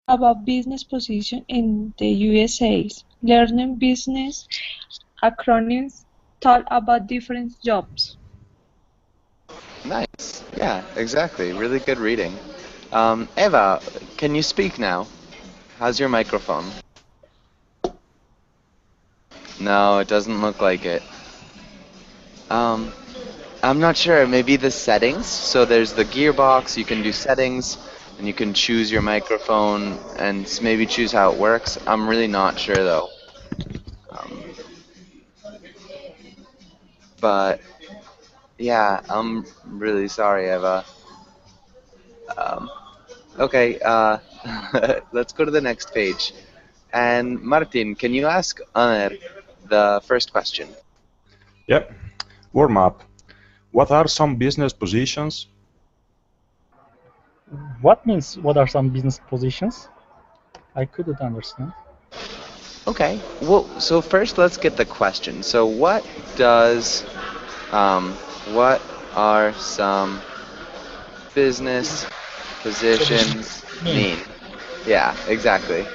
about business position in the USA. Learning business acronyms talk about different jobs. Nice. Yeah, exactly. Really good reading. Eva, can you speak now? How's your microphone? No, it doesn't look like it. Um, I'm not sure. Maybe the settings. So there's the gearbox. You can do settings, and you can choose your microphone and maybe choose how it works. I'm really not sure though. Um, but yeah, I'm really sorry, Eva. Um, okay, let's go to the next page. And Martin, can you ask Aner the first question? Yep. Warm up. What are some business positions? What means what are some business positions? I couldn't understand. Okay. Well, so first let's get the question. So does, um, what are some business positions mean? Yeah, exactly.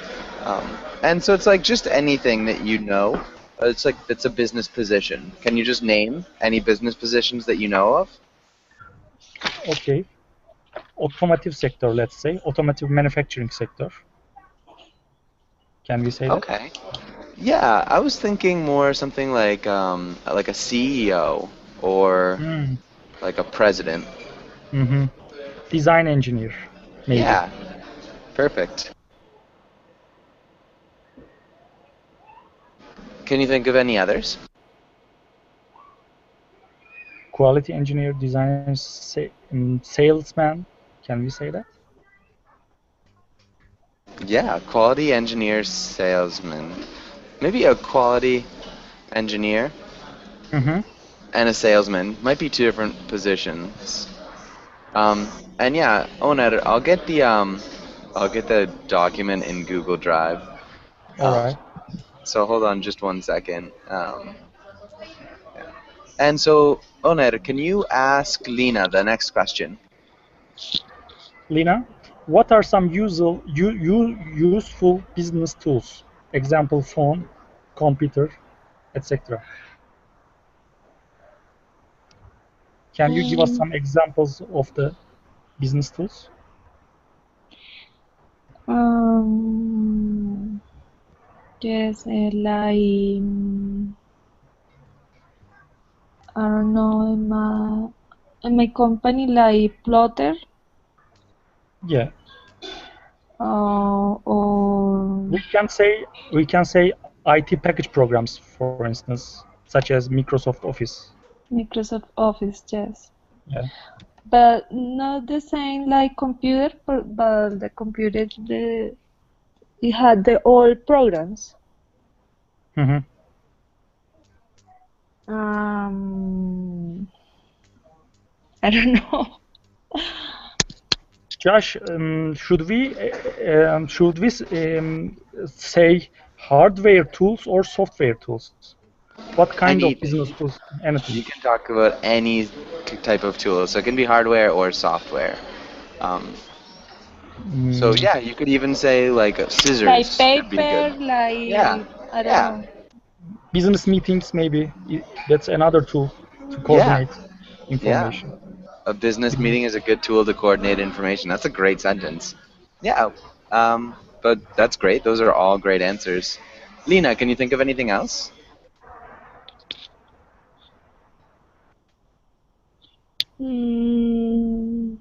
And so it's like just anything that you know. It's like it's a business position. Can you just name any business positions that you know of? Okay. Automotive sector, let's say. Automotive manufacturing sector. Can we say that? Okay. Yeah, I was thinking more something like a CEO or Mm. like a president. Mm-hmm. Design engineer, maybe. Yeah, perfect. Can you think of any others? Quality engineer, designer, salesman. Can we say that? Yeah, quality engineer, salesman. Maybe a quality engineer Mm-hmm. and a salesman might be two different positions. And yeah, Oner, I'll get the document in Google Drive. All Um, right. so hold on just one second. And so, Oner, can you ask Lina the next question? Lina, what are some useful business tools? Example, phone, computer, etc. Can you give us Um, some examples of the business tools? um, yes, I don't know, in my company, like Plotter, Yeah, or we can say IT package programs, for instance, such as Microsoft Office. Microsoft Office, yes. Yeah. But not the same like computer, but the computer, it had the old programs. Mm-hmm. Um, I don't know. Josh, should we say hardware tools or software tools? What kind of Anything. business tools? Anything. You can talk about any type of tool, so it can be hardware or software. Um, so Mm, yeah, you could even say like Like scissors could be good. paper, Yeah, I don't yeah, know. business meetings, maybe. That's another tool to yeah, coordinate yeah. information. A business Mhm. meeting is a good tool to coordinate information. That's a great sentence. Yeah, but that's great. Those are all great answers. Lena, can you think of anything else? Mm,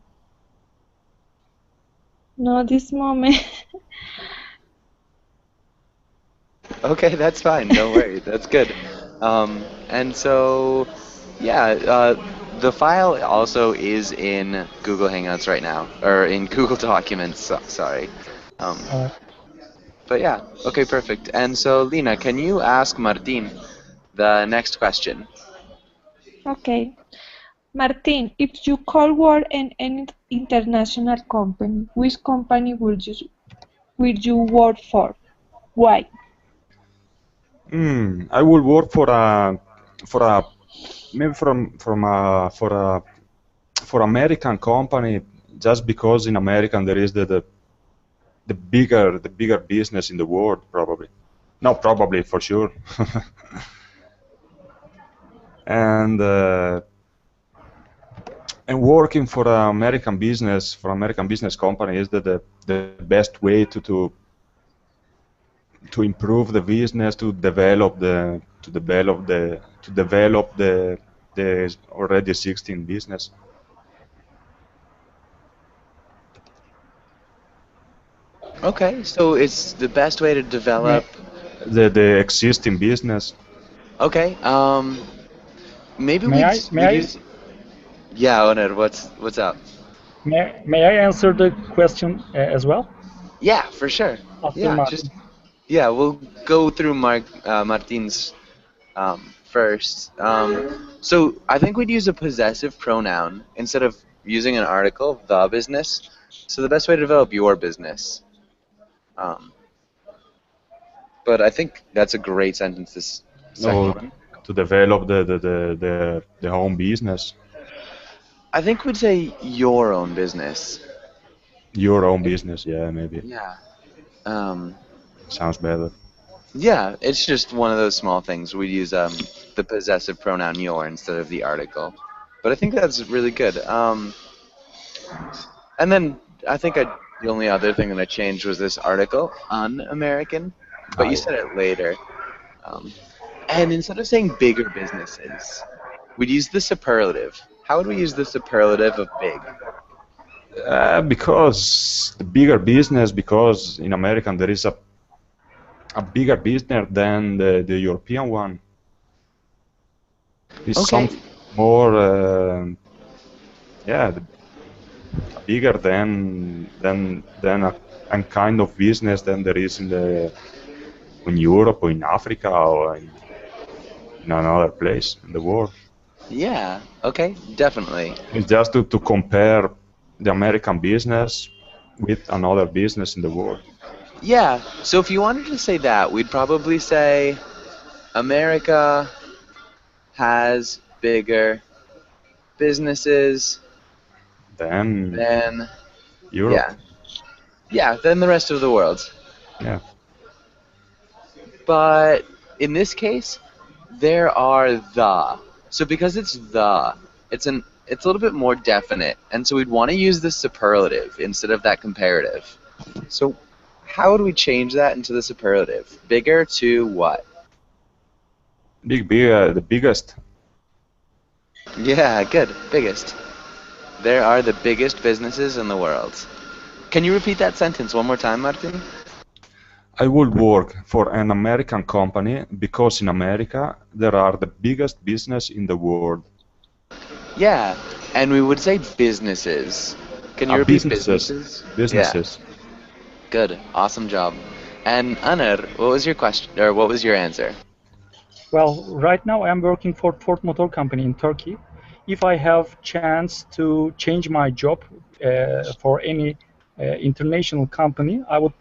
no, this moment. Okay, that's fine. Don't worry. That's good. And so, yeah, the file also is in Google Hangouts right now, or in Google Documents. Sorry. Um, Uh, but yeah, okay, perfect. And so, Lena, can you ask Martin the next question? Okay. Martin, if you could work in any international company, which company would you work for? Why? I will work for a maybe for American company just because in American there is the the bigger business in the world, probably. No, probably for sure. and and working for an American business company is the best way to improve the business, to develop the already 16 business. Okay, so it's the best way to develop. The existing business. Okay, maybe May I we'd use. Yeah, Oner, what's up? may I answer the question as well Yeah, for sure. after Yeah, Martin? just yeah, we'll go through Martin's first. So I think we'd use a possessive pronoun instead of using an article, the business. So the best way to develop your business. Um, but I think that's a great sentence. This second No, one. to develop the home business, I think we'd say your own business. your own business. Yeah, maybe Yeah. Um, sounds better. yeah, it's just one of those small things. We'd use the possessive pronoun your instead of the article. But I think that's really good. And then I think the only other thing that I changed was this article, un-American, but Ah, you yeah. said it later. Um, and instead of saying bigger businesses, we'd use the superlative. How would we use the superlative of big? Because the bigger business, because in American there is a bigger business than the European one. It's Okay. something more, yeah, bigger than a kind of business than there is in Europe or in Africa or in another place in the world. Yeah. Okay. Definitely. It's just to compare the American business with another business in the world. Yeah. So if you wanted to say that, we'd probably say America has bigger businesses Then than Europe, yeah, yeah, than the rest of the world. yeah. But in this case, there are the. So because it's the, it's a little bit more definite, and so we'd want to use the superlative instead of that comparative. So how would we change that into the superlative? Bigger to what? The biggest. Yeah, good. Biggest. There are the biggest businesses in the world. Can you repeat that sentence one more time, Martin? I would work for an American company because in America there are the biggest business in the world. Yeah, and we would say businesses. Can you repeat businesses? Businesses. Yeah, good. Awesome job. And Anar, what was your question, or what was your answer? Well, right now I'm working for Ford Motor Company in Turkey. If I have chance to change my job for any international company, I would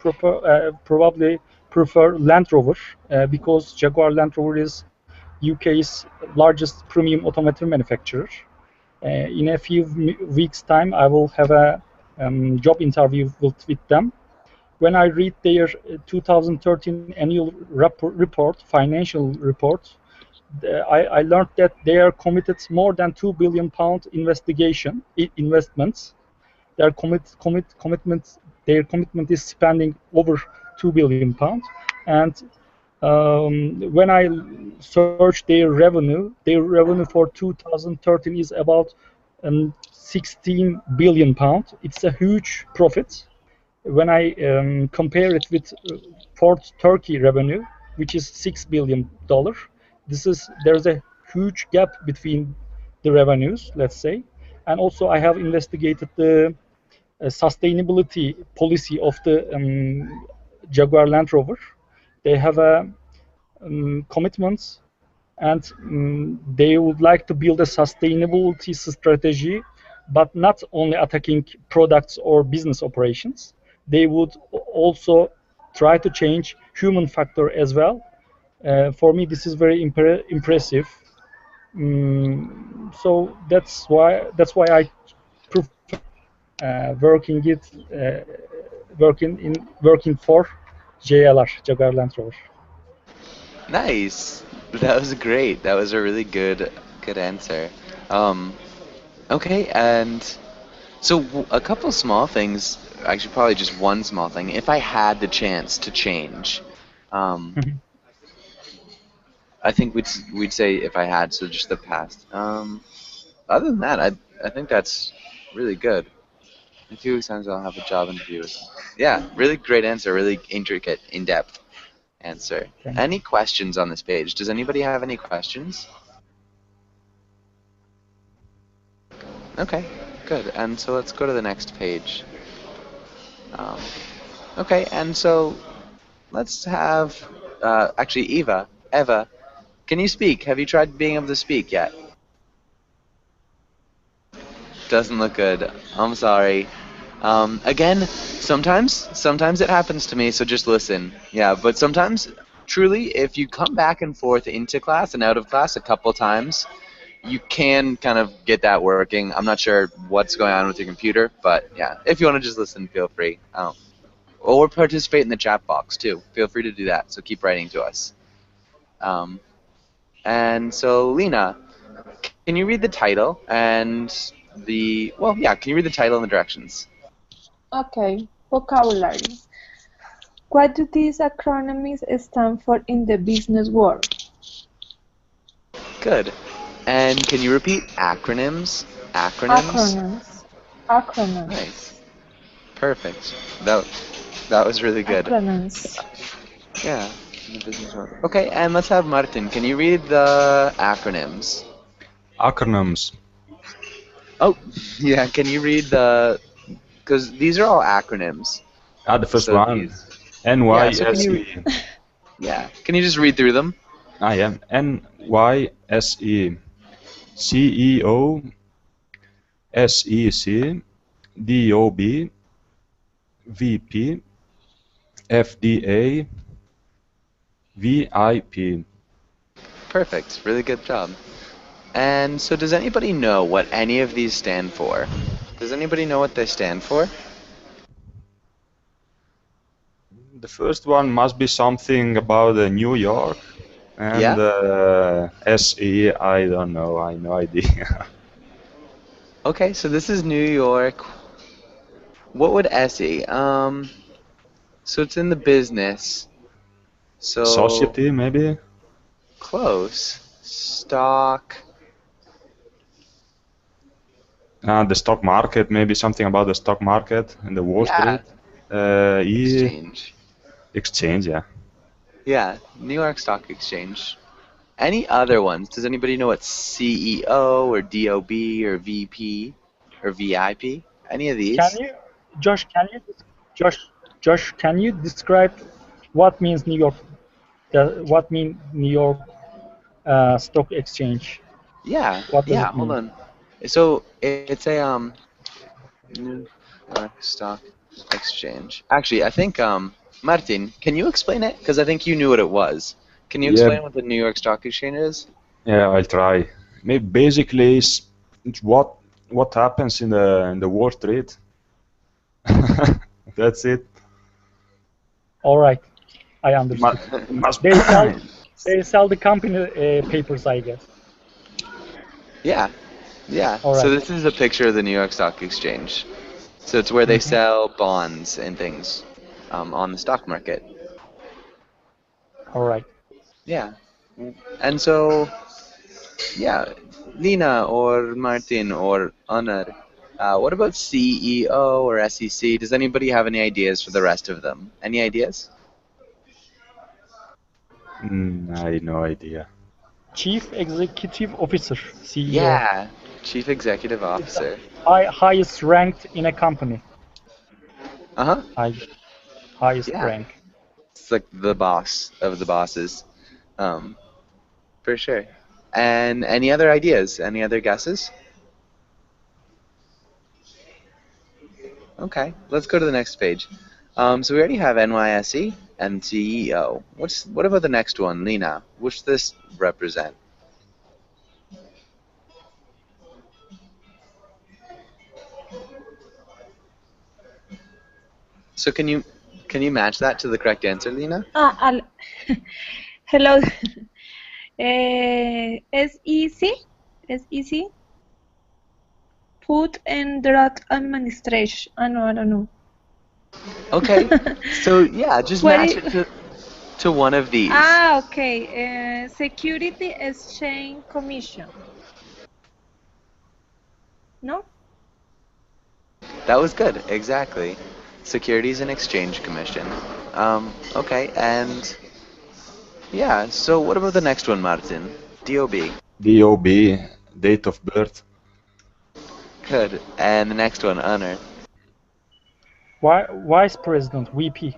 probably prefer Land Rover because Jaguar Land Rover is UK's largest premium automotive manufacturer. In a few weeks' time, I will have a job interview with them. When I read their 2013 annual report, financial report, I learned that they are committed more than £2 billion investments. Their commitment is spending over £2 billion, and when I search their revenue for 2013 is about 16 billion pound. It's a huge profit. When I compare it with Ford Turkey revenue, which is $6 billion, there's a huge gap between the revenues, let's say. And also I have investigated the sustainability policy of the Jaguar Land Rover. They have a commitment, and they would like to build a sustainability strategy, but not only attacking products or business operations. They would also try to change human factor as well. For me, this is very impressive. So that's why I prefer working it working for JLR, Jaguar Land Rover. Nice. That was great. That was a really good answer. Um, okay, and so a couple small things, actually probably just one small thing. If I had the chance to change, um, I think we'd say if I had, so just the past. Other than that, I think that's really good. In a few weeks times I'll have a job interview. Yeah, really great answer, really intricate, in-depth answer. Thank Any questions on this page? Does anybody have any questions? Okay, good. And so let's go to the next page. Um, okay, and so let's have actually Eva, can you speak? Have you tried being able to speak yet? Doesn't look good. I'm sorry. Again, sometimes it happens to me, so just listen. Yeah, but sometimes, truly, if you come back and forth into class and out of class a couple times, you can kind of get that working. I'm not sure what's going on with your computer, but yeah, if you want to just listen, feel free. Or participate in the chat box too. Feel free to do that. So keep writing to us. And so, Lena, can you read the title and can you read the title and the directions? Okay, vocabulary. What do these acronyms stand for in the business world? Good. And can you repeat acronyms? Acronyms. Nice. Perfect. That was really good. Acronyms. Yeah. In the business world. Okay, and let's have Martin. Can you read the acronyms? Acronyms. Oh, yeah. Can you read because these are all acronyms. The first So one. these. Yeah, so can you NYSE. Yeah. Can you just read through them? Yeah. NYSE. CEO. SEC. DOB. VP. FDA. VIP. Perfect. Really good job. And so does anybody know what any of these stand for? Does anybody know what they stand for? The first one must be something about New York. And SE, I don't know. I have no idea. Okay, so this is New York. What would SE? So it's in the business. So Society, maybe? close. Stock. The stock market, maybe something about the stock market and the Wall Yeah. Street. Exchange. Exchange, yeah. Yeah, New York Stock Exchange. Any other ones? Does anybody know what CEO or DOB or VP or VIP? Any of these? Can you, Josh? Can you describe what means New York? What mean New York Stock Exchange? Yeah, What does yeah. it Hold mean? on. So it's a New York Stock Exchange. Actually, I think Martin, can you explain it? Because I think you knew what it was. Can you Yeah, explain what the New York Stock Exchange is? yeah, I'll try. Maybe basically it's what happens in the Wall Street. That's it. All right, I It understood. must They sell the company papers, I guess. Yeah, yeah. All So right. this is a picture of the New York Stock Exchange. So it's where they sell bonds and things on the stock market. All right. Yeah. And so, yeah, Lina or Martin or Anar, what about CEO or SEC? Does anybody have any ideas for the rest of them? Any ideas? I have no idea. Chief Executive Officer, CEO. Yeah, Chief Executive It's the Officer. highest ranked in a company. Uh-huh. Highest Yeah. rank. It's like the boss of the bosses. Um, for sure. And any other ideas? Any other guesses? Okay, let's go to the next page. So we already have NYSE and CEO. What about the next one, Lena? What's this represent? So can you match that to the correct answer, Lena? Hello. SEC? SEC? Food and Drug Administration. No, I don't know. Okay. So yeah, just What match is... it to one of these. Okay. Security Exchange Commission. No? That was good. Exactly. Securities and Exchange Commission. Okay, and yeah, so what about the next one, Martin? DOB. DOB, date of birth. Good. And the next one, Unearth. Vice President, VP.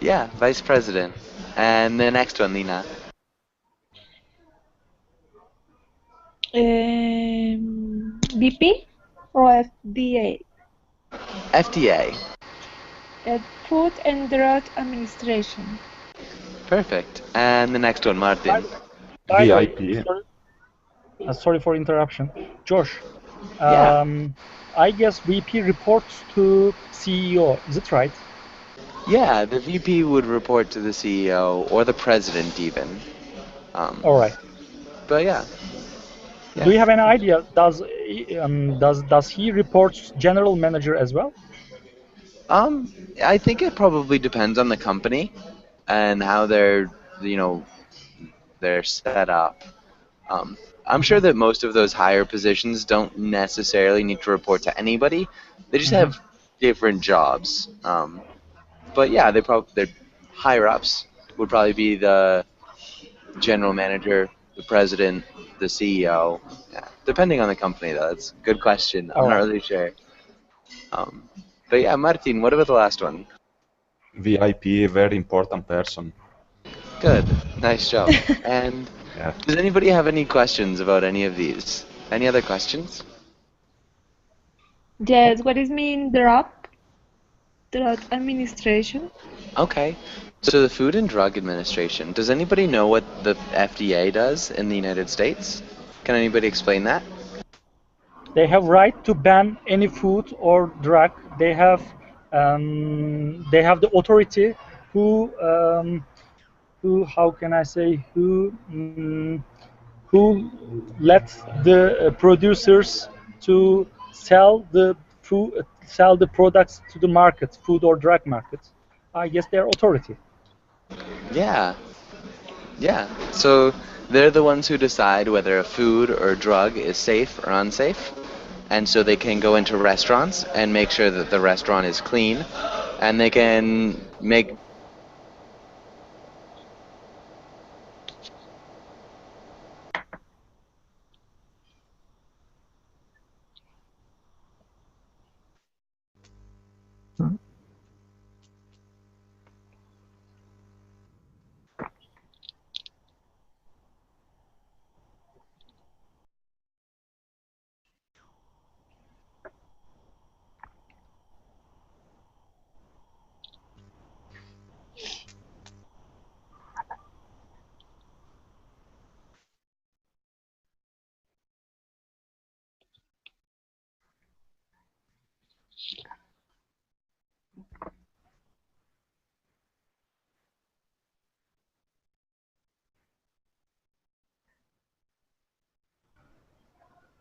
Yeah, Vice President. And the next one, Lena. BP or FDA? FDA. Food and Drug Administration. Perfect. And the next one, Martin. By the way, VIP. sorry for interruption. Josh, Yeah. I guess VP reports to CEO. Is it right? Yeah, the VP would report to the CEO or the president even. All right. But yeah. Do you have any idea? Does he reports general manager as well? I think it probably depends on the company and how you know, they're set up. Um, I'm sure that most of those higher positions don't necessarily need to report to anybody. They just have different jobs. But yeah, their higher ups would probably be the general manager, the president, the CEO. Yeah, depending on the company, though. That's a good question. I'm All not right. really sure. Um, but yeah, Martin, what about the last one? VIP, very important person. Good. Nice job. And Yeah. does anybody have any questions about any of these? Any other questions? Yes, what is mean drug? Drug Administration? Okay. So the Food and Drug Administration, does anybody know what the FDA does in the United States? Can anybody explain that? They have right to ban any food or drug. They have the authority who how can I say who let the producers to sell the products to the market, food or drug market. I guess their authority. Yeah. Yeah. So they're the ones who decide whether a food or drug is safe or unsafe. And so they can go into restaurants and make sure that the restaurant is clean. And they can make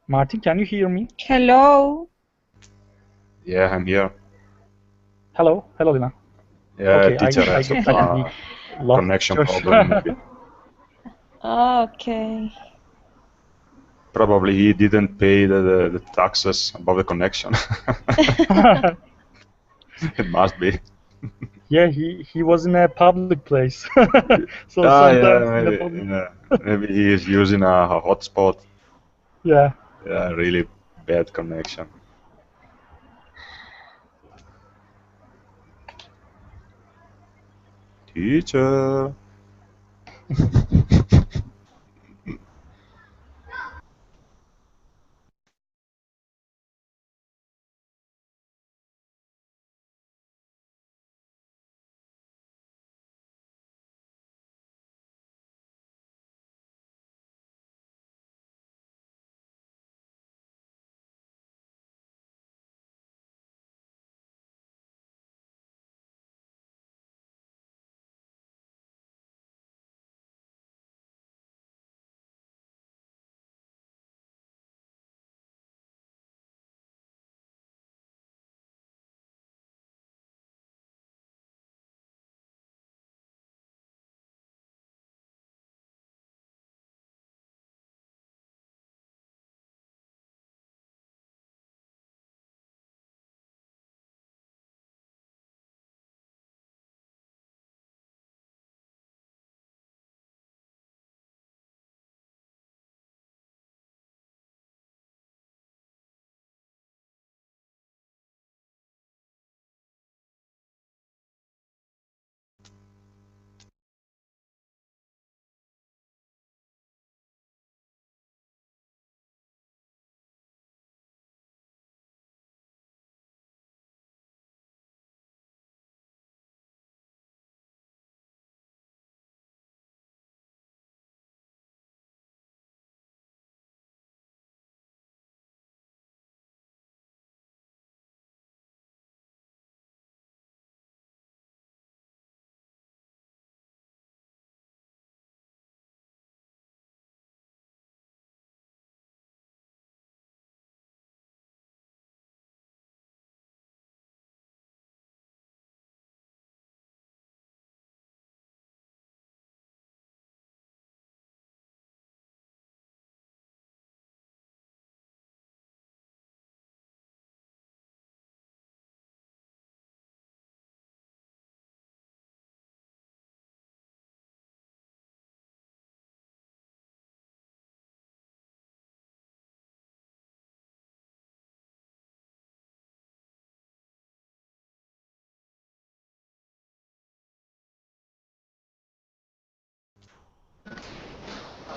Martin, can you hear me? Hello. Yeah, I'm here. Hello, Lina. Yeah, Okay, teacher I has get a lost connection Josh. problem. Maybe. Okay. Probably he didn't pay the taxes above the connection. It must be. Yeah, he was in a public place. So Ah, yeah, sometimes in a maybe, public, yeah. Maybe he is using a hotspot. yeah. Yeah, really bad connection. Teacher.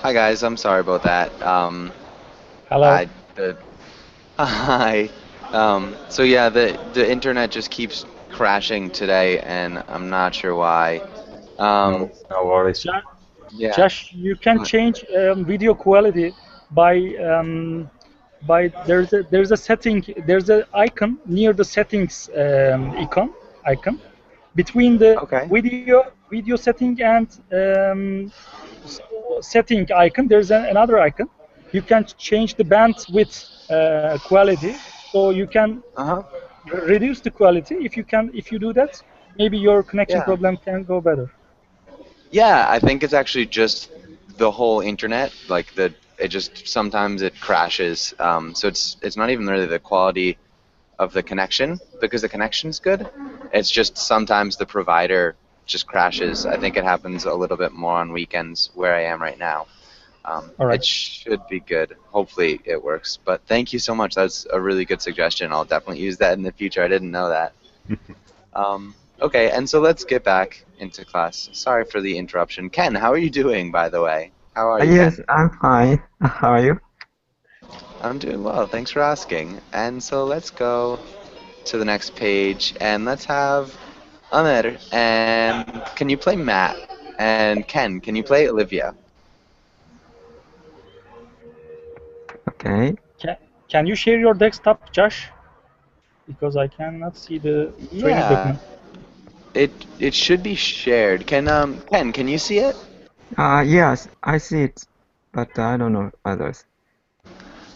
Hi guys, I'm sorry about that. Hello. I the Hi. So yeah, the internet just keeps crashing today, and I'm not sure why. Um, No worries. Ja- yeah. Josh, you can change video quality by there's a setting, there's an icon near the settings icon between the Okay. video setting and s- setting icon. There's another icon. You can change the bandwidth quality, so you can Uh-huh. reduce the quality. If you do that, maybe your connection Yeah. problem can go better. Yeah, I think it's actually just the whole internet. Like it just sometimes it crashes. So it's not even really the quality of the connection because the connection's good. It's just sometimes the provider just crashes. I think it happens a little bit more on weekends where I am right now. All right. It should be good. Hopefully it works. But thank you so much. That's a really good suggestion. I'll definitely use that in the future. I didn't know that. Okay, and so let's get back into class. Sorry for the interruption. Ken, how are you doing, by the way? How are you, Yes, Ken? I'm fine. How are you? I'm doing well. Thanks for asking. And so let's go to the next page and let's have Amir. And can you play Matt? And Ken, can you play Olivia? Okay. Can, can you share your desktop, Josh? Because I cannot see the training Yeah, document. it should be shared. Ken, can you see it? Yes, I see it, but I don't know others.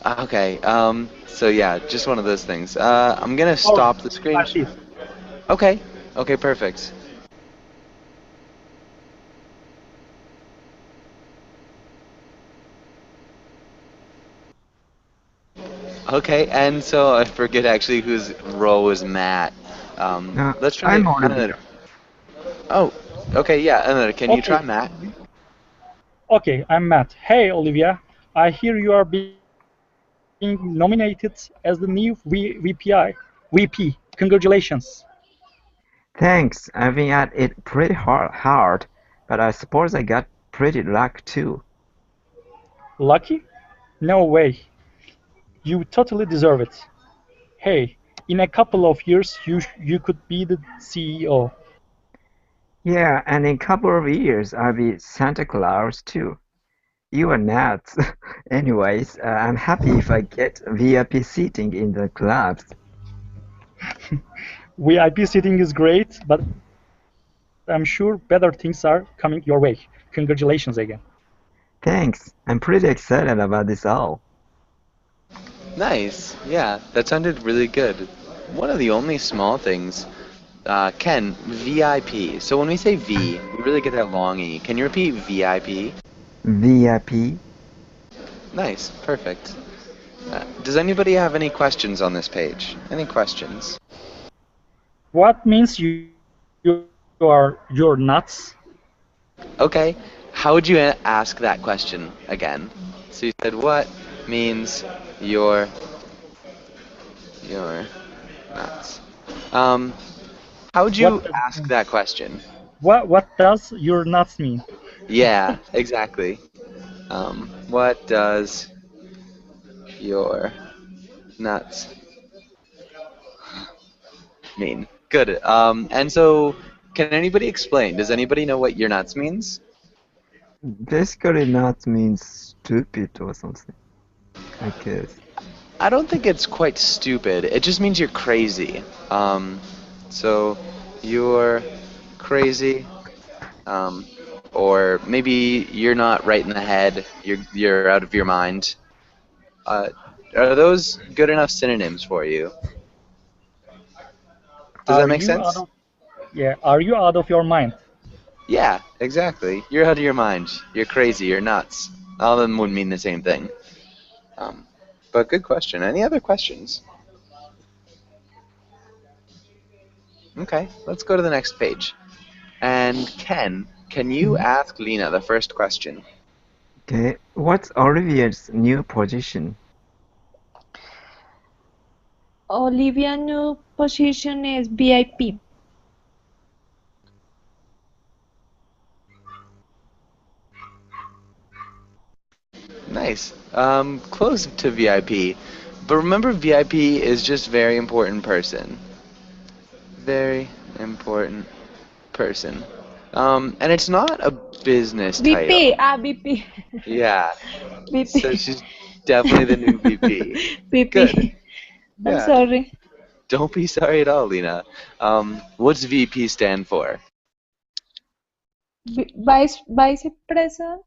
Okay. So yeah, just one of those things. I'm gonna Oh, stop the screen. I see it. Okay. Okay, perfect. Okay, and so I forget actually whose role was Matt. Let's try I'm another. Olivia. Oh, okay, yeah, another. Can you try Okay, Matt? okay, I'm Matt. Hey, Olivia, I hear you are being nominated as the new VP. Congratulations. Thanks. I've been at it pretty hard, but I suppose I got pretty luck too. Lucky? No way. You totally deserve it. Hey, in a couple of years, you could be the CEO. Yeah, and in a couple of years I'll be Santa Claus too. You are nuts. Anyways, I'm happy if I get VIP seating in the clubs. VIP seating is great, but I'm sure better things are coming your way. Congratulations again. Thanks. I'm pretty excited about this all. Nice. Yeah, that sounded really good. One of the only small things, Ken, VIP. So when we say V, we really get that long E. Can you repeat VIP? VIP? Nice, perfect. Does anybody have any questions on this page? Any questions? What means you're nuts? Okay, how would you ask that question again? So you said what means you're you're nuts. Um, how would What you does it ask mean? that question? What does you're nuts mean? Yeah, exactly. What does your nuts mean? Good. And so can anybody explain? Does anybody know what your nuts means? Basically nuts means stupid or something, I guess. I don't think it's quite stupid. It just means you're crazy. So you're crazy, um, or maybe you're not right in the head. You're out of your mind. Uh, are those good enough synonyms for you? Does that Are make you out sense? of Yeah, are you out of your mind? Yeah, exactly. You're out of your mind. You're crazy. You're nuts. All of them would mean the same thing. Um, but good question. Any other questions? Okay, let's go to the next page. And Ken, can you Mhm. ask Lena the first question? Okay, what's Olivia's new position? Olivia new position is VIP. Nice. Close to VIP. But remember, VIP is just very important person. Very important person. And it's not a business title. VP. VP. Yeah. So VP. she's definitely the new VP. VP. Good. I'm Yeah. sorry. Don't be sorry at all, Lena. What's VP stand for? Vice President.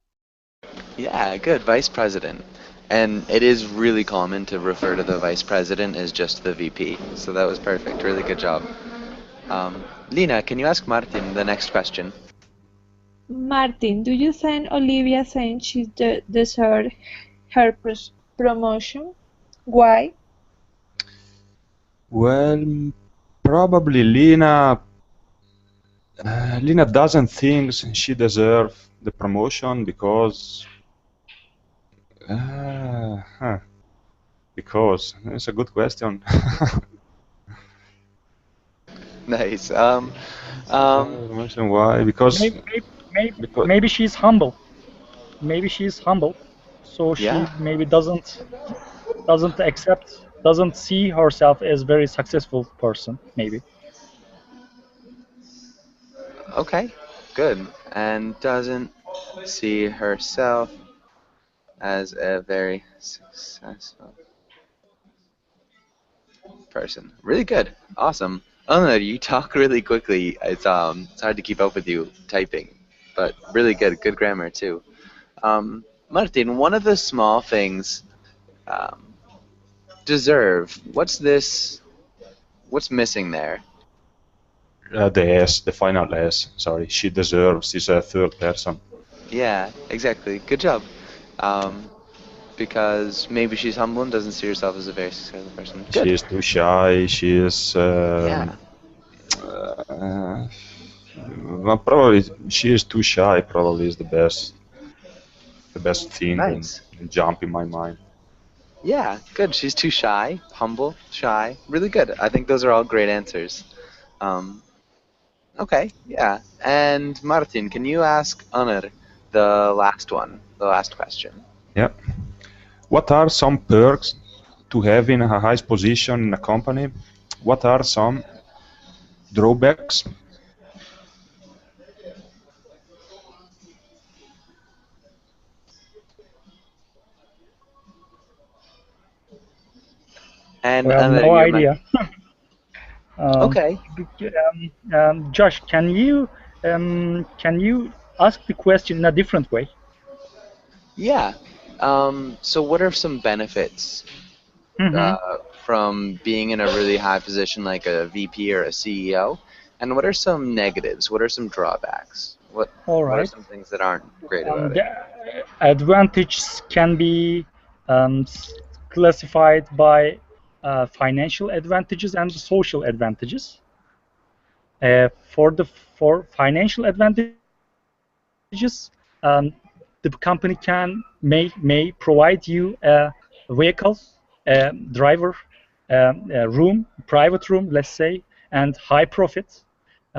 Yeah, good. Vice President. And it is really common to refer to the Vice President as just the VP. So that was perfect. Really good job. Lena, can you ask Martin the next question? Martin, do you think Olivia saying she deserved her promotion? Why? Well, probably Lena. Lena doesn't think she deserves the promotion because. Because it's a good question. Nice. Promotion, why? Because Maybe she's humble. Maybe she's humble, so she Yeah. maybe doesn't see herself as very successful person. Maybe. Okay, good. And doesn't see herself as a very successful person. Really good. Awesome. Eleanor, you talk really quickly. It's hard to keep up with you typing, but really good. Good grammar too. Martin, one of the small things, deserve. What's this? What's missing there? the S, the final S. Sorry, she deserves. Is a third person. Yeah, exactly. Good job. Because maybe she's humble and doesn't see herself as a very successful person. Good. She is too shy. She is. Yeah. Well, probably she is too shy. Probably is the best thing Nice. and jump in my mind. Yeah, good. She's too shy, humble, shy. Really good. I think those are all great answers. Okay, yeah. And Martin, can you ask Anar the last one, the last question? Yeah. What are some perks to having a high position in a company? What are some drawbacks? And Well, Anar, no you're my. idea. Okay. Josh, can you ask the question in a different way? Yeah. So what are some benefits Mhm. from being in a really high position like a VP or a CEO? And what are some negatives? What are some drawbacks? All What are right. some things that aren't great about it? The advantages can be classified by financial advantages and social advantages. For financial advantages, the company may provide you a vehicle, a driver, a room, private room, let's say, and high profit.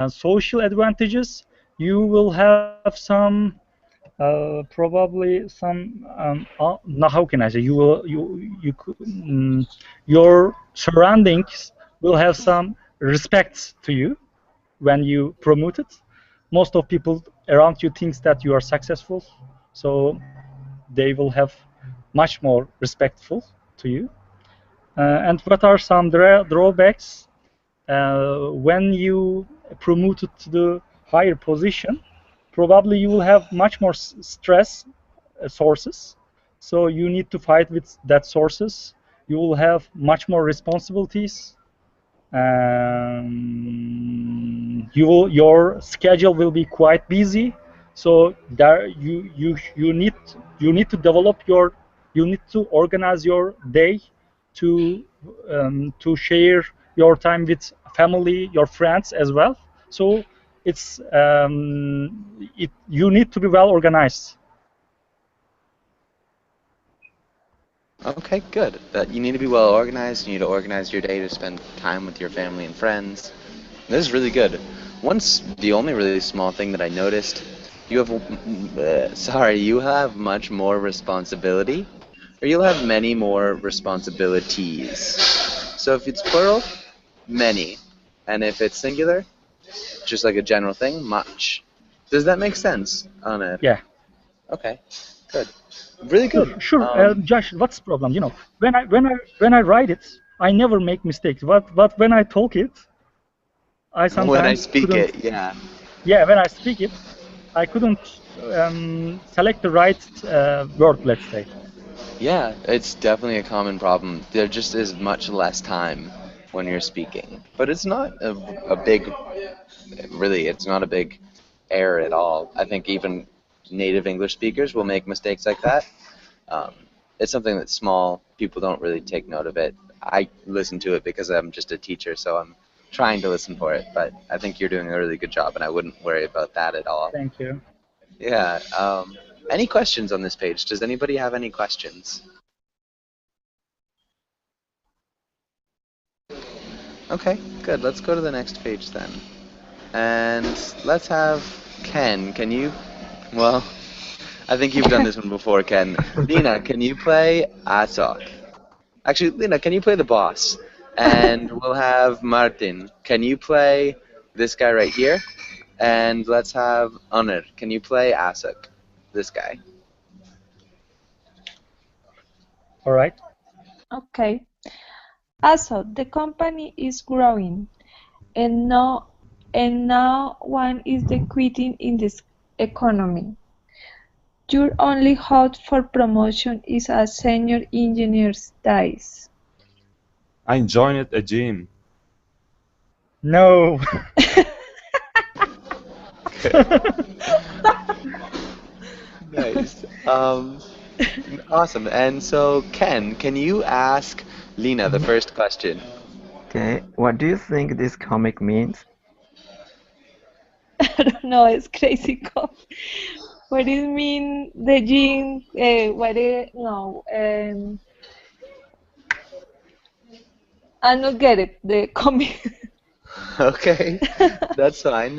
Social advantages, you will have some probably some now how can I say, your surroundings will have some respect to you when you promote it. Most of people around you thinks that you are successful, so they will have much more respectful to you. And what are some drawbacks? When you promoted to the higher position, probably you will have much more stress sources. So you need to fight with that sources. You will have much more responsibilities. Your schedule will be quite busy. So there you need to develop your you need to organize your day to share your time with family, your friends as well. So it's you need to be well organized. Okay, good. That you need to be well organized. You need to organize your day to spend time with your family and friends. This is really good. The only really small thing that I noticed You have, sorry, you have much more responsibility, or you'll have many more responsibilities. So if it's plural, many, and if it's singular, just like a general thing, much. Does that make sense, Anna? Yeah. Okay, good, really Sure, good. sure. Josh, what's the problem? When I write it, I never make mistakes. But when I talk it, I When I sometimes speak couldn't. it, yeah. Yeah, when I speak it, I couldn't select the right word. Let's say. Yeah, it's definitely a common problem. There just is much less time when you're speaking. But it's not a big, really, it's not a big error at all. I think even native English speakers will make mistakes like that. Um, it's something that's small. People don't really take note of it. I listen to it because I'm just a teacher, so I'm trying to listen for it. But I think you're doing a really good job, and I wouldn't worry about that at all. Thank you. Yeah. Any questions on this page? Does anybody have any questions? Okay, good. Let's go to the next page then. And let's have Ken. Can you, well, I think you've done this one before, Ken. Lena, can you play Asok? Actually, Lena, can you play the boss? And we'll have Martin. Can you play this guy right here? And let's have Unir. Can you play Asok? This guy. All right. Okay. Also, the company is growing, and now one is the quitting in this economy. Your only hope for promotion is a senior engineer dies. I joined a gym. No. Nice. Awesome. And so, Ken, can you ask Lena the first question? Okay, what do you think this comic means? I don't know, it's crazy code. What does it mean the gene? What is no? I don't get it. The comic. Okay, that's fine.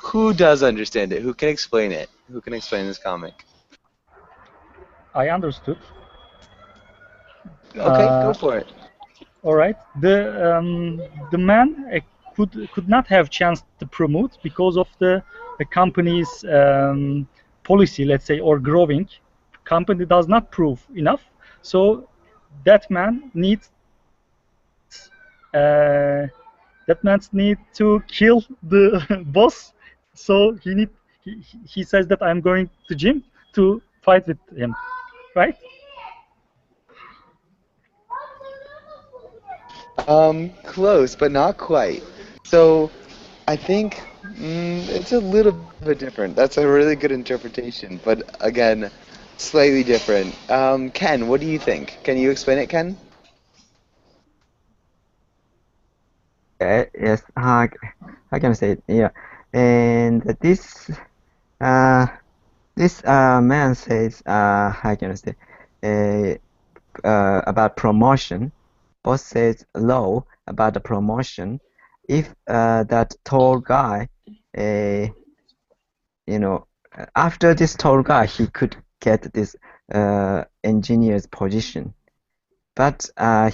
Who does understand it? Who can explain it? Who can explain this comic? I understood. Okay, go for it. All right. The man could not have chance to promote because of the company's policy, let's say, or growing. Company does not prove enough, so that man needs to kill the boss. So he says that I'm going to gym to fight with him, right? Close, but not quite. So, I think it's a little bit different. That's a really good interpretation, but again, slightly different. Ken, what do you think? Can you explain it, Ken? Yes, how can I say it? Yeah, and this man says, how can I say, about promotion. Boss says low about the promotion. If that tall guy, after this tall guy, he could get this engineer's position. But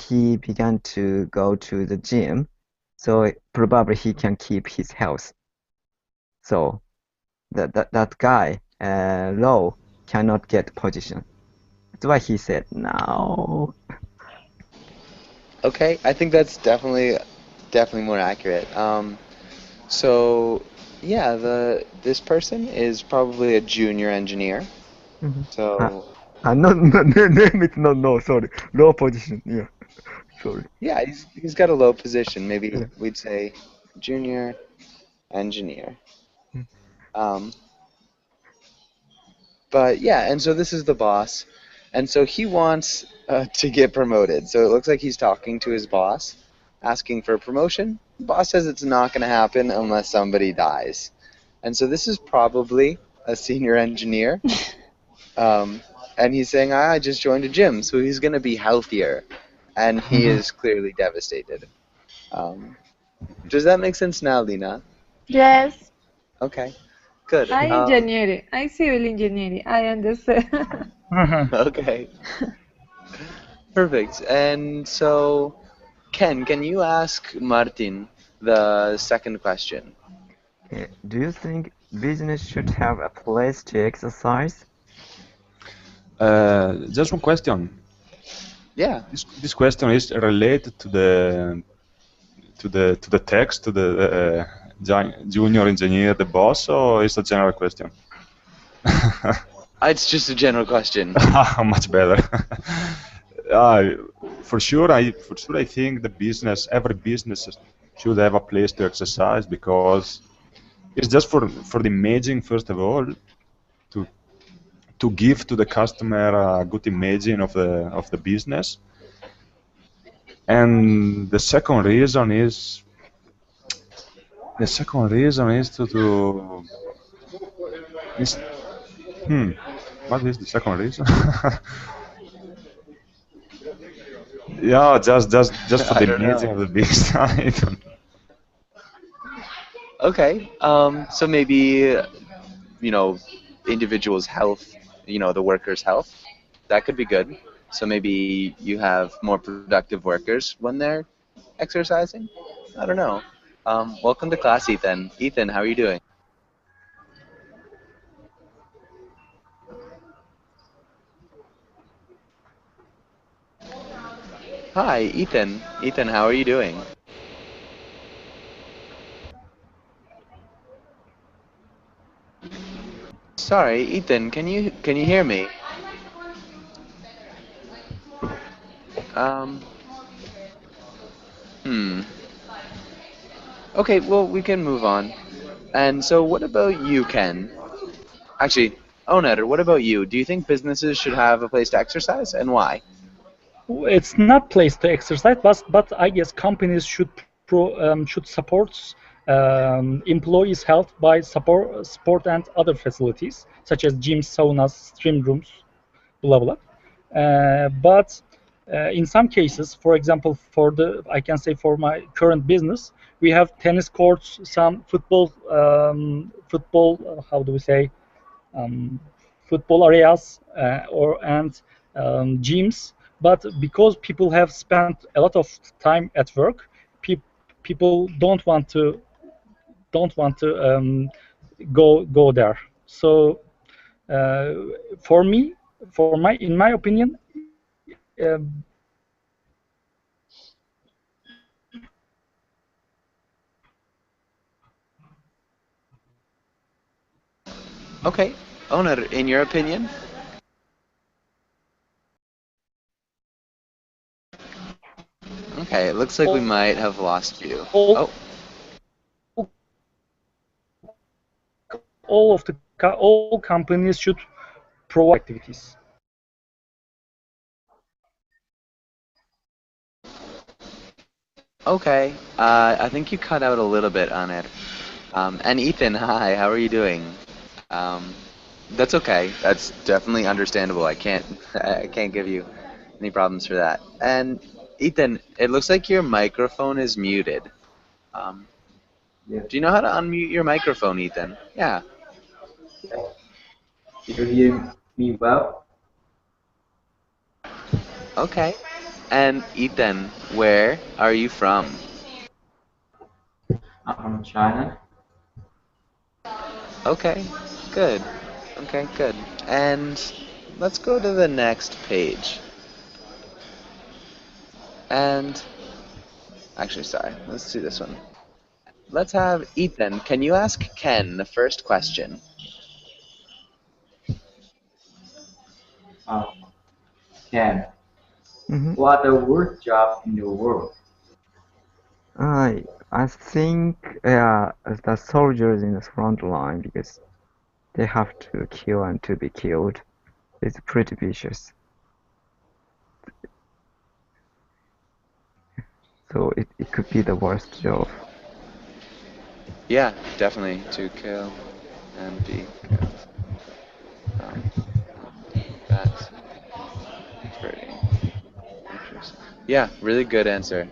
he began to go to the gym, so probably he can keep his health. So that guy, low, cannot get position. That's why he said no. Okay, I think that's definitely more accurate. So yeah, this person is probably a junior engineer. So No, name it. No, sorry. Low position. Yeah, sorry. yeah, he's got a low position. Maybe Yeah. we'd say junior engineer. Um, but yeah, and so this is the boss, and so he wants to get promoted. So it looks like he's talking to his boss, asking for a promotion. Boss says it's not going to happen unless somebody dies, and so this is probably a senior engineer. And he's saying, I just joined a gym, so he's going to be healthier. And he is clearly devastated. Does that make sense now, Lena? Yes. Okay. Good. I engineering. I civil engineering. I understand. Okay. Perfect. And so, Ken, can you ask Martin the second question? Okay. Do you think business should have a place to exercise? Just one question. Yeah. This question is related to the text, to the junior engineer, the boss, or is a general question? It's just a general question. Much better. For sure, I think every business should have a place to exercise, because it's just for the imaging, first of all, to give to the customer a good imaging of the business. And the second reason is to what is the second reason? Yeah, just for I the don't imaging know. of the business. I don't know. Okay. So maybe, individuals' health, the workers' health, that could be good. So maybe you have more productive workers when they're exercising. I don't know. Welcome to class, Ethan. Ethan, how are you doing? Hi, Ethan. Ethan, how are you doing? Sorry, Ethan, can you hear me? Um, hmm. Okay, well, we can move on. And so what about you, Ken? Actually, Oner, what about you? Do you think businesses should have a place to exercise, and why? It's not place to exercise, but I guess companies should support employees' health by sport and other facilities such as gyms, saunas, stream rooms, blah blah. But in some cases, for example, I can say for my current business, we have tennis courts, some how do we say, um, football areas and gyms. But because people have spent a lot of time at work, pe- people don't want to go there. So uh, for me, in my opinion, Okay, Oner, in your opinion? Okay, it looks like we might have lost you. all Oh, all companies should provide activities. okay. I think you cut out a little bit, Oner. And Ethan, hi, how are you doing? Um, that's okay. That's definitely understandable. I can't give you any problems for that. And Ethan, it looks like your microphone is muted. Um, Yeah. do you know how to unmute your microphone, Ethan? Yeah. You hear me well? Okay. And Ethan, where are you from? I'm from China. Okay, good. Okay, good. And let's go to the next page. And actually, sorry, let's do this one. Let's have Ethan. Can you ask Ken the first question? Uh, Ken, Hmm. what are the worst job in the world? I think the soldiers in the front line, because they have to kill and to be killed. It's pretty vicious. So it could be the worst job. Yeah, definitely to kill and be killed. Um, that's pretty interesting. Yeah, really good answer.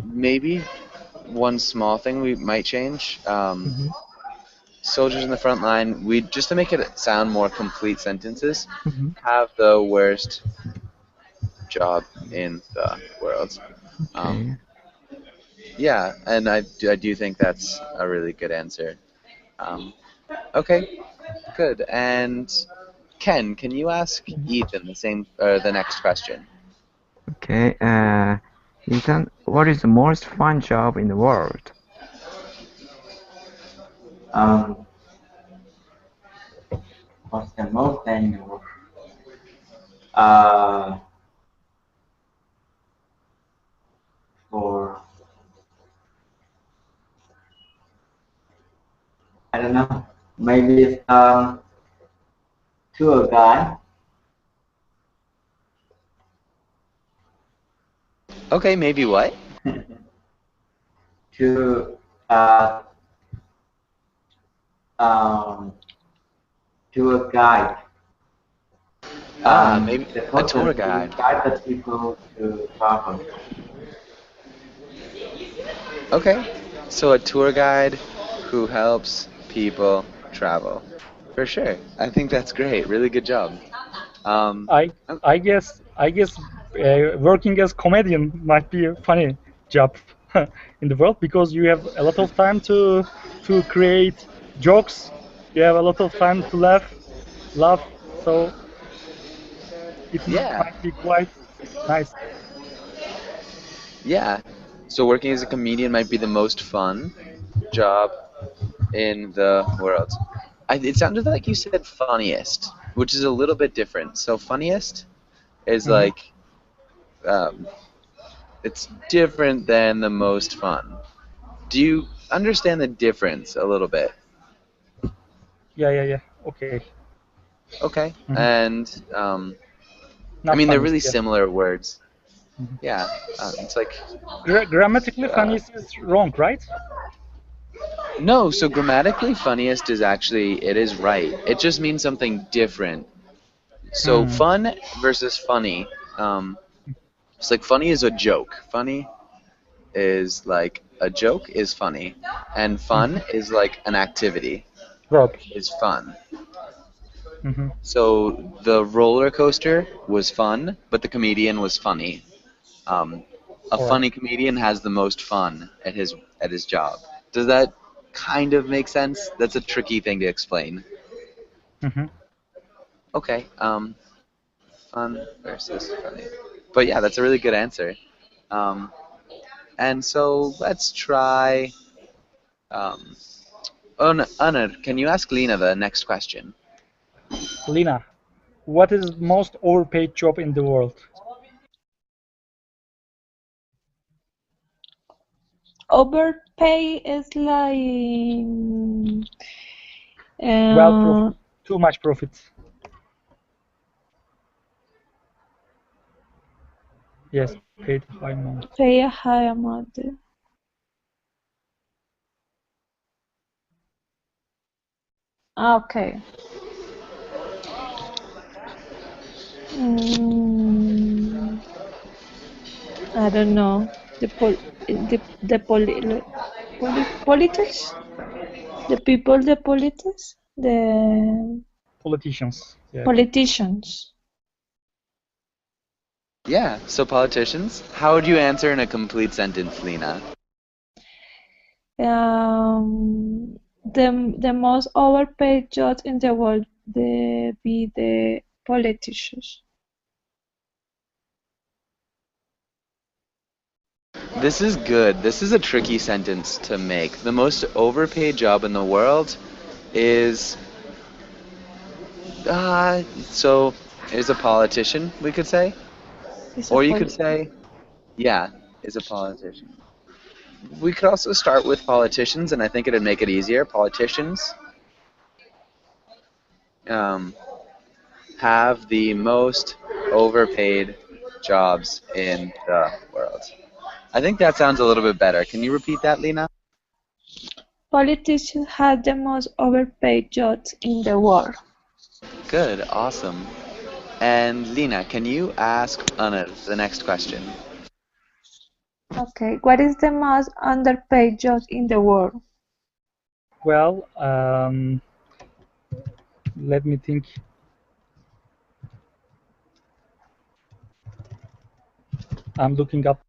Maybe one small thing we might change. Hmm. soldiers in the front line, we just to make it sound more complete sentences, Mhm. have the worst job in the world. Okay. Yeah, and I do think that's a really good answer. Um, okay, good. And Ken, can you ask Ethan the next question? Okay. Ethan, what is the most fun job in the world? Um, what's the most thing? Uh, for I don't know. Maybe tour guide. Okay, maybe what? to uh um tour guide. Maybe The a tour person who guide. guide the people to travel. Okay, so a tour guide who helps people travel. For sure. I think that's great. Really good job. Um, I oh, I guess working as comedian might be a funny job in the world because you have a lot of time to create jokes. You have a lot of time to laugh. So it yeah, might be quite nice. yeah. So working as a comedian might be the most fun job in the world. It sounded like you said funniest, which is a little bit different. So funniest is Hmm. like it's different than the most fun. Do you understand the difference a little bit? Yeah. Okay. Okay. Hmm. And I Not mean they're funniest. really Yeah. similar words. Mhm. Yeah. It's like Grammatically, uh, funniest is wrong, right? no. So grammatically, funniest is actually it is right. It just means something different. So Hmm. fun versus funny. Um, it's like funny is a joke. Funny is like a joke is funny, and Hmm. fun is like an activity Verb. is fun. Hmm. So the roller coaster was fun, but the comedian was funny. Um, a All right. funny comedian has the most fun at his job. Does that kind of make sense? That's a tricky thing to explain. Hmm. Okay. Fun versus funny. But yeah, that's a really good answer. Um, and so let's try. Um, Anur, can you ask Lena the next question? Lina, what is the most overpaid job in the world? Overpay is like Well, profit, uh, too much profit. Yes, paid high amount. pay a high amount. Okay. Mm, I don't know. The politics, the people, the politics, the Politicians. Yeah. politicians. Yeah, so politicians. How would you answer in a complete sentence, Lena? The most overpaid jobs in the world be the politicians. This is good. This is a tricky sentence to make. The most overpaid job in the world is so is a politician, we could say. Is a Or you could say, yeah, is a politician. We could also start with politicians, and I think it'd make it easier. Politicians um, have the most overpaid jobs in the world. I think that sounds a little bit better. Can you repeat that, Lena? Politicians have the most overpaid jobs in the world. Good, awesome. And Lena, can you ask Anna the next question? Okay, what is the most underpaid job in the world? Well, let me think. I'm looking up.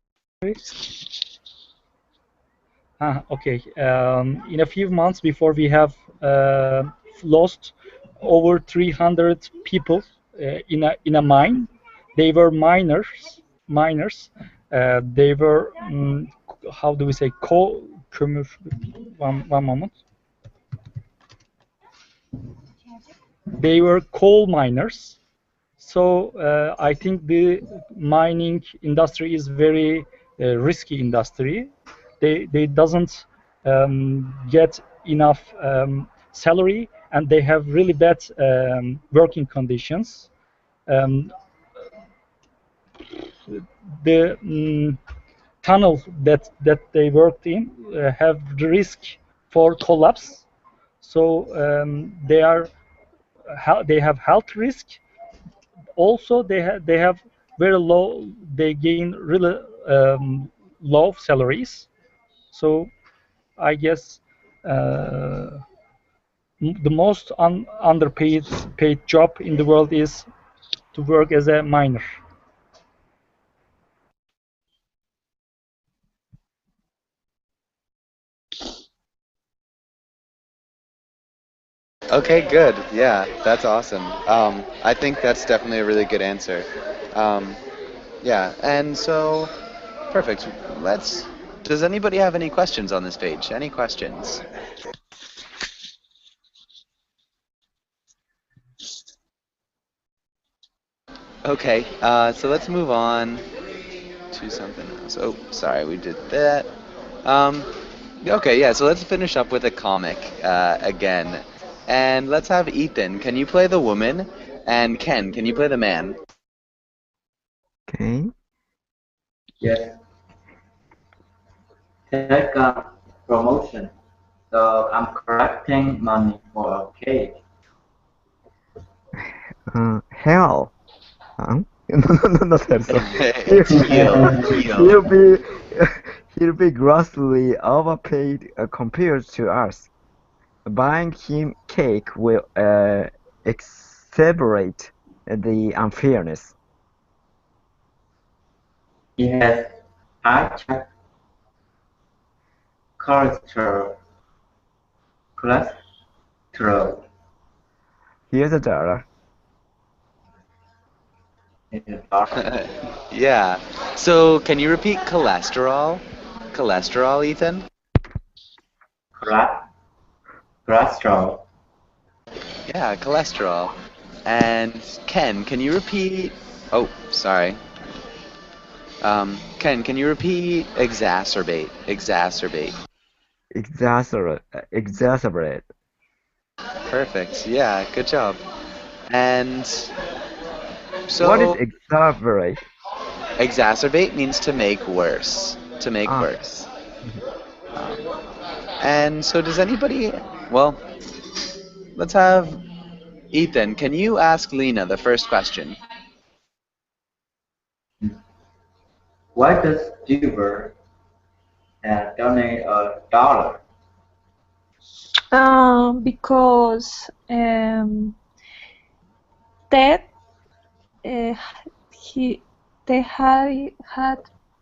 Okay. In a few months before, we have lost over 300 people in a mine. They were miners. Miners. They were how do we say kömür? One moment. They were coal miners. So I think the mining industry is very risky industry. They doesn't get enough salary, and they have really bad working conditions. The tunnel that they worked in have the risk for collapse. So they have health risk. Also, they have very low. They gain really low salaries. So I guess the most underpaid paid job in the world is to work as a miner. Okay, good. Yeah, that's awesome. I think that's definitely a really good answer. Um, yeah, and so perfect. Let's. Does anybody have any questions on this page? Any questions? Okay, so let's move on to something else. Oh, sorry, we did that. Um, okay, yeah, so let's finish up with a comic again. And let's have Ethan. Can you play the woman? And Ken, can you play the man? Okay. Yes. Take a promotion. So I'm collecting money for a cake. Hell. Huh? No, sorry. Teal. He'll be grossly overpaid compared to us. Buying him cake will exacerbate the unfairness. Yes, I check cholesterol. Cholesterol. Here's a dollar. Yeah. So can you repeat cholesterol? Cholesterol, Ethan? Cholesterol. Yeah, cholesterol. And Ken, can you repeat? Oh, sorry. Ken, can you repeat exacerbate? Exacerbate. Exacerbate. Perfect. Yeah, good job. And What is so exacerbate? exacerbate means to make worse. To make Ah, worse. And so does anybody? Well, let's have Ethan. Can you ask Lena the first question? Why does Stewart donate $1? Because Ted uh, he they had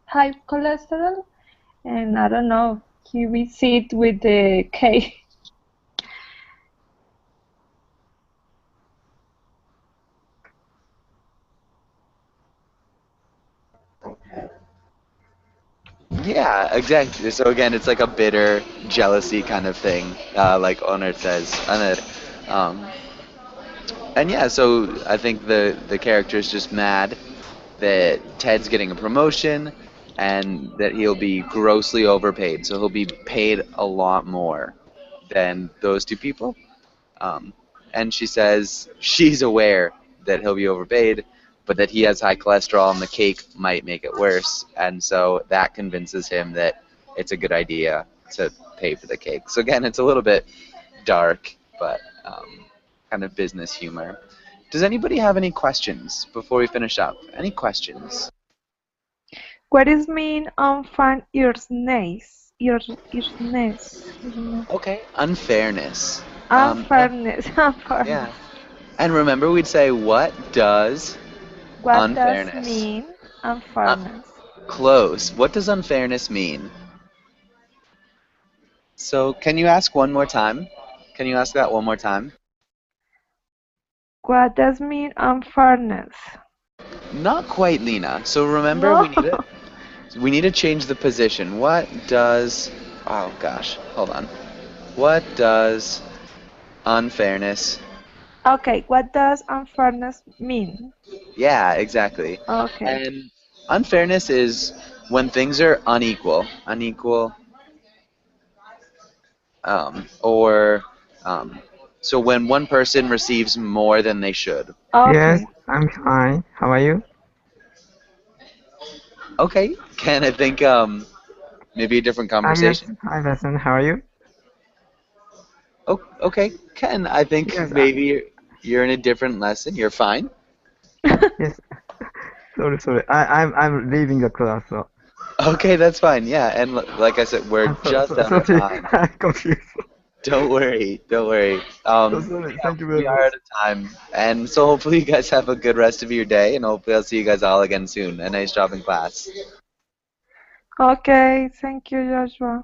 high cholesterol, and I don't know, he visit with the cake. Yeah, exactly. So again, it's like a bitter jealousy kind of thing, like Honor says. Honor. Um, and yeah, so I think the character is just mad that Ted's getting a promotion and that he'll be grossly overpaid. So he'll be paid a lot more than those two people. Um, and she says she's aware that he'll be overpaid, but that he has high cholesterol and the cake might make it worse. And so that convinces him that it's a good idea to pay for the cake. So again, it's a little bit dark, but kind of business humor. Does anybody have any questions before we finish up? Any questions? What is mean on fan ears nice? Earnest. Okay, unfairness. And, Unfairness. Unfairness. yeah. And remember, we'd say, what does What does unfairness? mean Uh, unfairness? Close. What does unfairness mean? So, can you ask one more time? Can you ask that one more time? What does mean unfairness? Not quite, Lena. So remember, No. we need to change the position. What does? Oh gosh, hold on. What does unfairness? Okay, what does unfairness mean? Yeah, exactly. Okay. And unfairness is when things are unequal, or so when one person receives more than they should. Yes, Okay. I'm fine. How are you? Okay, Ken, I think maybe a different Yes. conversation. Hi, Vincent. How are you? Oh, okay, Ken, I think Yes. maybe you're in a different lesson. You're fine. Yes. Sorry. I'm leaving the class. So Okay, that's fine. Yeah, and like I said, we're just out of sorry. time. I'm confused. Don't worry, don't worry. So sorry. Yeah, Thank you very we are much. out of time, and so hopefully you guys have a good rest of your day, and hopefully I'll see you guys all again soon. A nice job in class. Okay, thank you, Joshua.